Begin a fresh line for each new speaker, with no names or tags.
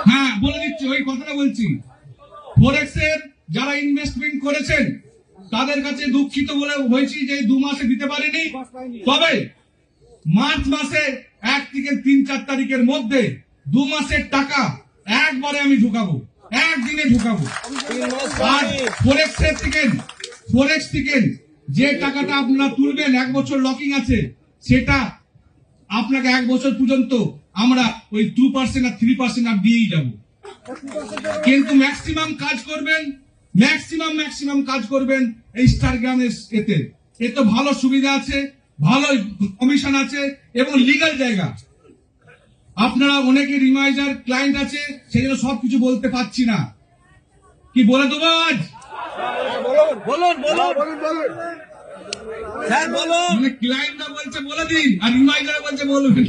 হ্যাঁ বলে দিচ্ছি, ওই কথাটা বলছি। ফরেক্সের যারা ইনভেস্টমেন্ট করেছেন তাদের কাছে দুঃখিত বলে হয়েছি যে 2 মাসে দিতে পারিনি, তবে মার্চ মাসে 1 থেকে 3-4 তারিখের মধ্যে 2 মাসের টাকা একবারে আমি ঢুকাবো, একদিনে ঢুকাবো। আর ফরেক্স থেকে যে টাকাটা আপনারা তুলবেন, 1 বছর লকিং আছে, সেটা আপনাকে 1 বছর পর্যন্ত আমরা ওই 2% আর 3% আর দিয়েই যাবো। কিন্তু ম্যাক্সিমাম কাজ করবেন এই স্টারগ্রামের এতে ভালো সুবিধা আছে, ভালো কমিশন আছে এবং লিগ্যাল জায়গা। আপনারা অনেকে রিমাইজার ক্লায়েন্ট আছে, সেজন্য সবকিছু বলতে পারছি না। কি বলে দেবো আজ?
বলুন।
ক্লায়েন্টরা বলছে বলে দিন, আর রিমাইজার বলছে বলবেন।